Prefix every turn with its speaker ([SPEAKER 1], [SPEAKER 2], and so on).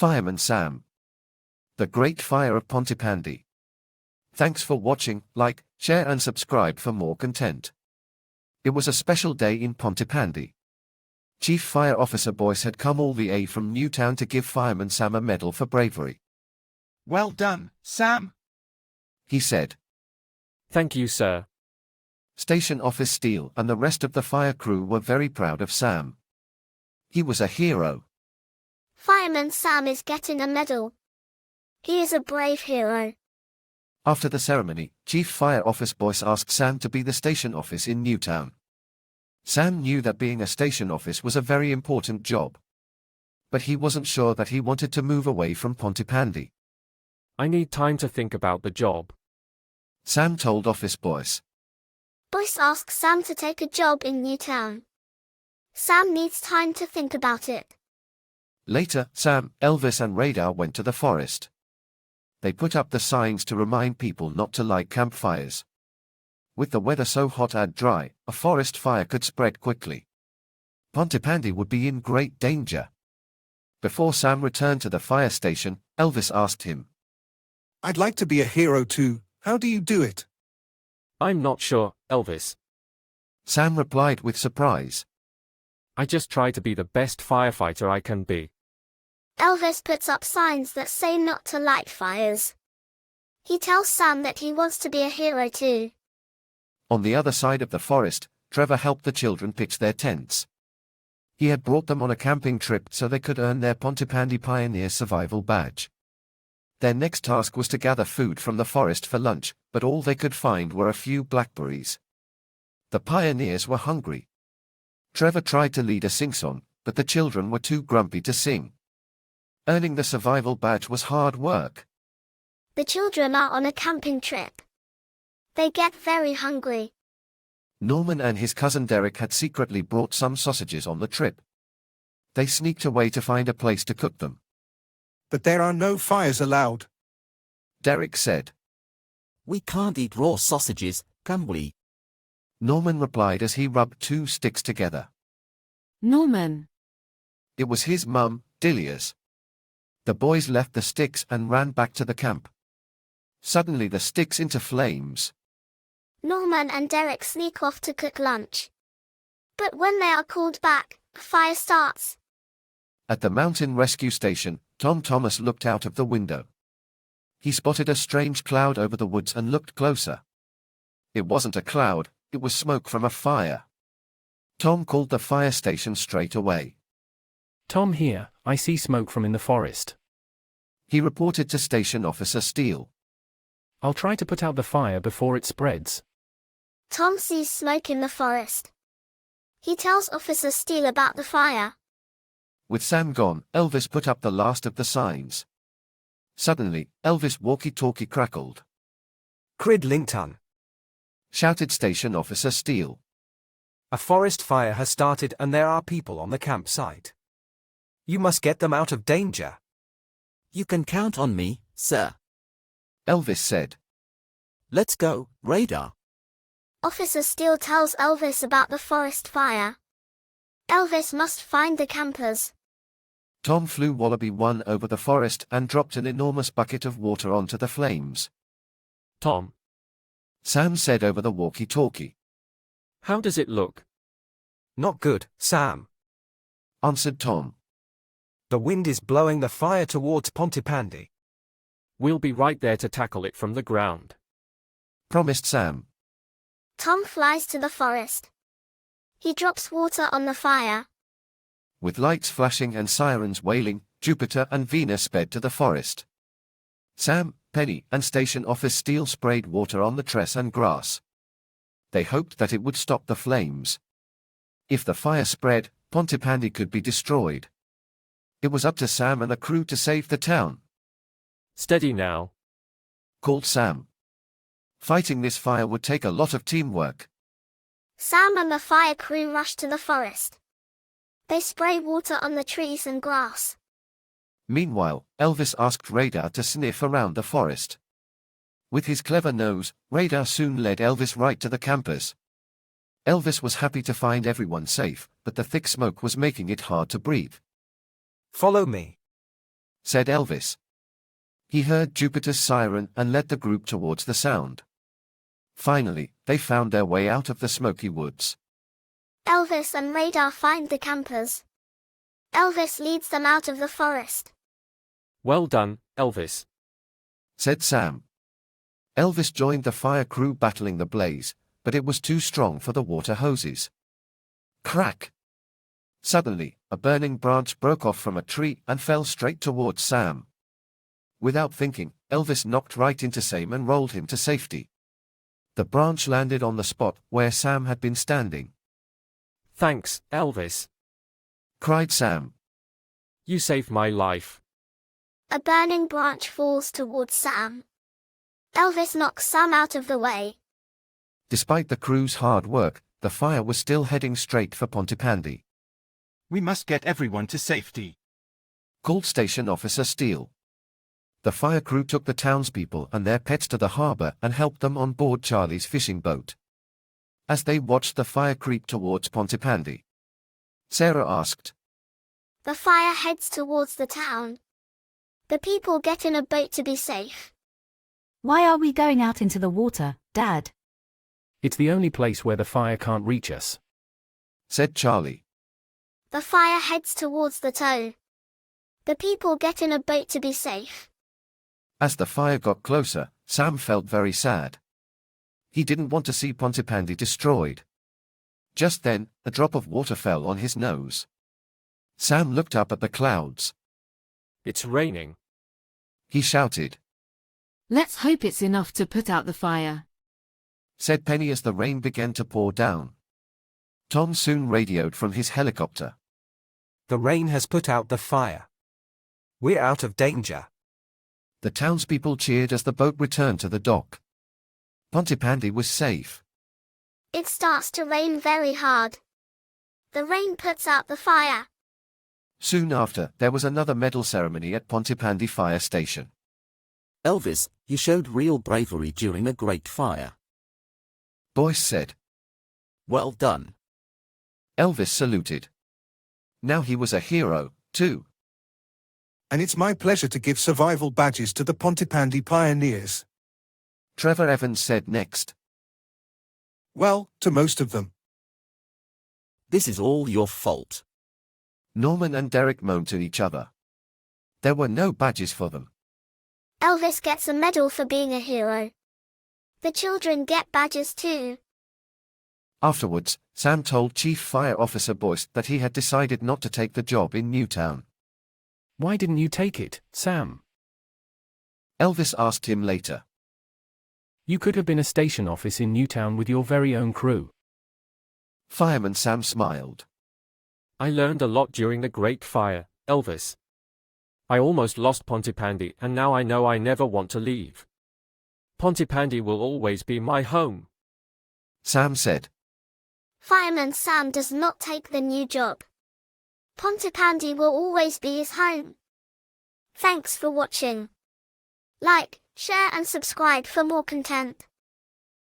[SPEAKER 1] Fireman Sam. The Great Fire of Pontypandy. Thanks for watching, like, share and subscribe for more content. It was a special day in Pontypandy. Chief Fire Officer Boyce had come all the way from Newtown to give Fireman Sam a medal for bravery.
[SPEAKER 2] "Well done, Sam,"
[SPEAKER 1] he said.
[SPEAKER 3] "Thank you, sir."
[SPEAKER 1] Station Officer Steele and the rest of the fire crew were very proud of Sam. He was a hero.
[SPEAKER 4] Fireman Sam is getting a medal. He is a brave hero.
[SPEAKER 1] After the ceremony, Chief Fire Officer Boyce asked Sam to be the station officer in Newtown. Sam knew that being a station officer was a very important job. But he wasn't sure that he wanted to move away from Pontypandy.
[SPEAKER 3] "I need time to think about the job."
[SPEAKER 1] Sam told Officer Boyce.
[SPEAKER 4] Boyce asked Sam to take a job in Newtown. Sam needs time to think about it.
[SPEAKER 1] Later, Sam, Elvis and Radar went to the forest. They put up the signs to remind people not to light campfires. With the weather so hot and dry, a forest fire could spread quickly. Pontypandy would be in great danger. Before Sam returned to the fire station, Elvis asked him,
[SPEAKER 2] "I'd like to be a hero too. How do you do it?"
[SPEAKER 3] "I'm not sure, Elvis.
[SPEAKER 1] Sam replied with surprise.
[SPEAKER 3] I just try to be the best firefighter I can be."
[SPEAKER 4] Elvis puts up signs that say not to light fires. He tells Sam that he wants to be a hero too.
[SPEAKER 1] On the other side of the forest, Trevor helped the children pitch their tents. He had brought them on a camping trip so they could earn their Pontypandy Pioneer Survival Badge. Their next task was to gather food from the forest for lunch, but all they could find were a few blackberries. The pioneers were hungry. Trevor tried to lead a sing-song, but the children were too grumpy to sing. Earning the survival badge was hard work.
[SPEAKER 4] The children are on a camping trip. They get very hungry.
[SPEAKER 1] Norman and his cousin Derek had secretly brought some sausages on the trip. They sneaked away to find a place to cook them.
[SPEAKER 2] "But there are no fires allowed,"
[SPEAKER 1] Derek said.
[SPEAKER 5] "We can't eat raw sausages, can we?"
[SPEAKER 1] Norman replied as he rubbed two sticks together.
[SPEAKER 6] Norman.
[SPEAKER 1] It was his mum, Delia's. The boys left the sticks and ran back to the camp. Suddenly the sticks into flames.
[SPEAKER 4] Norman and Derek sneak off to cook lunch. But when they are called back, a fire starts.
[SPEAKER 1] At the mountain rescue station, Tom Thomas looked out of the window. He spotted a strange cloud over the woods and looked closer. It wasn't a cloud, it was smoke from a fire. Tom called the fire station straight away.
[SPEAKER 7] "Tom here, I see smoke from in the forest."
[SPEAKER 1] He reported to Station Officer Steele.
[SPEAKER 7] "I'll try to put out the fire before it spreads."
[SPEAKER 4] Tom sees smoke in the forest. He tells Officer Steele about the fire.
[SPEAKER 1] With Sam gone, Elvis put up the last of the signs. Suddenly, Elvis' walkie-talkie crackled.
[SPEAKER 8] "Readalong,"
[SPEAKER 1] Shouted Station Officer Steele.
[SPEAKER 8] "A forest fire has started and there are people on the campsite. You must get them out of danger."
[SPEAKER 5] "You can count on me, sir."
[SPEAKER 1] Elvis said.
[SPEAKER 5] "Let's go, Radar."
[SPEAKER 4] Officer Steele tells Elvis about the forest fire. Elvis must find the campers.
[SPEAKER 1] Tom flew Wallaby 1 over the forest and dropped an enormous bucket of water onto the flames.
[SPEAKER 3] "Tom,
[SPEAKER 1] Sam said over the walkie-talkie.
[SPEAKER 3] how does it look?"
[SPEAKER 8] "Not good, Sam.
[SPEAKER 1] Answered Tom.
[SPEAKER 8] The wind is blowing the fire towards Pontypandy."
[SPEAKER 3] "We'll be right there to tackle it from the ground."
[SPEAKER 1] Promised Sam.
[SPEAKER 4] Tom flies to the forest. He drops water on the fire.
[SPEAKER 1] With lights flashing and sirens wailing, Jupiter and Venus sped to the forest. Sam, Penny, and Station Officer Steele sprayed water on the tress and grass. They hoped that it would stop the flames. If the fire spread, Pontypandy could be destroyed. It was up to Sam and the crew to save the town.
[SPEAKER 3] "Steady now,"
[SPEAKER 1] called Sam. Fighting this fire would take a lot of teamwork.
[SPEAKER 4] Sam and the fire crew rush to the forest. They spray water on the trees and grass.
[SPEAKER 1] Meanwhile, Elvis asked Radar to sniff around the forest. With his clever nose, Radar soon led Elvis right to the campers. Elvis was happy to find everyone safe, but the thick smoke was making it hard to breathe.
[SPEAKER 8] "Follow me,"
[SPEAKER 1] said Elvis. He heard Jupiter's siren and led the group towards the sound. Finally, they found their way out of the smoky woods.
[SPEAKER 4] Elvis and Radar find the campers. Elvis leads them out of the forest.
[SPEAKER 3] Well done, Elvis.
[SPEAKER 1] Said Sam. Elvis joined the fire crew battling the blaze, but it was too strong for the water hoses. Crack! Suddenly, a burning branch broke off from a tree and fell straight towards Sam. Without thinking, Elvis knocked right into Sam and rolled him to safety. The branch landed on the spot where Sam had been standing.
[SPEAKER 3] Thanks, Elvis.
[SPEAKER 1] Cried Sam.
[SPEAKER 3] You saved my life.
[SPEAKER 4] A burning branch falls towards Sam. Elvis knocks Sam out of the way.
[SPEAKER 1] Despite the crew's hard work, the fire was still heading straight for Pontypandy.
[SPEAKER 9] We must get everyone to safety,
[SPEAKER 1] Called Station Officer Steele. The fire crew took the townspeople and their pets to the harbor and helped them on board Charlie's fishing boat. As they watched the fire creep towards Pontypandy, Sarah asked,
[SPEAKER 4] The fire heads towards the town. The people get in a boat to be safe.
[SPEAKER 6] Why are we going out into the water, Dad?
[SPEAKER 7] It's the only place where the fire can't reach us.
[SPEAKER 1] Said Charlie.
[SPEAKER 4] The fire heads towards the town. The people get in a boat to be safe.
[SPEAKER 1] As the fire got closer, Sam felt very sad. He didn't want to see Pontypandy destroyed. Just then, a drop of water fell on his nose. Sam looked up at the clouds.
[SPEAKER 3] It's raining.
[SPEAKER 1] He shouted.
[SPEAKER 6] Let's hope it's enough to put out the fire.
[SPEAKER 1] Said Penny as the rain began to pour down. Tom soon radioed from his helicopter.
[SPEAKER 8] The rain has put out the fire. We're out of danger.
[SPEAKER 1] The townspeople cheered as the boat returned to the dock. Pontypandy was safe.
[SPEAKER 4] It starts to rain very hard. The rain puts out the fire.
[SPEAKER 1] Soon after, there was another medal ceremony at Pontypandy Fire Station.
[SPEAKER 5] Elvis, you showed real bravery during a great fire.
[SPEAKER 1] Boyce said.
[SPEAKER 5] Well done.
[SPEAKER 1] Elvis saluted. Now he was a hero, too.
[SPEAKER 2] And it's my pleasure to give survival badges to the Pontypandy pioneers.
[SPEAKER 1] Trevor Evans said next.
[SPEAKER 2] Well, to most of them.
[SPEAKER 5] This is all your fault.
[SPEAKER 1] Norman and Derek moaned to each other. There were no badges for them.
[SPEAKER 4] Elvis gets a medal for being a hero. The children get badges too.
[SPEAKER 1] Afterwards, Sam told Chief Fire Officer Boyce that he had decided not to take the job in Newtown.
[SPEAKER 7] Why didn't you take it, Sam?
[SPEAKER 1] Elvis asked him later.
[SPEAKER 7] You could have been a station office in Newtown with your very own crew.
[SPEAKER 1] Fireman Sam smiled.
[SPEAKER 3] I learned a lot during the Great Fire, Elvis. I almost lost Pontypandy and now I know I never want to leave. Pontypandy will always be my home.
[SPEAKER 1] Sam said.
[SPEAKER 4] Fireman Sam does not take the new job. Pontypandy will always be his home. Thanks for watching. Like, share and subscribe for more content.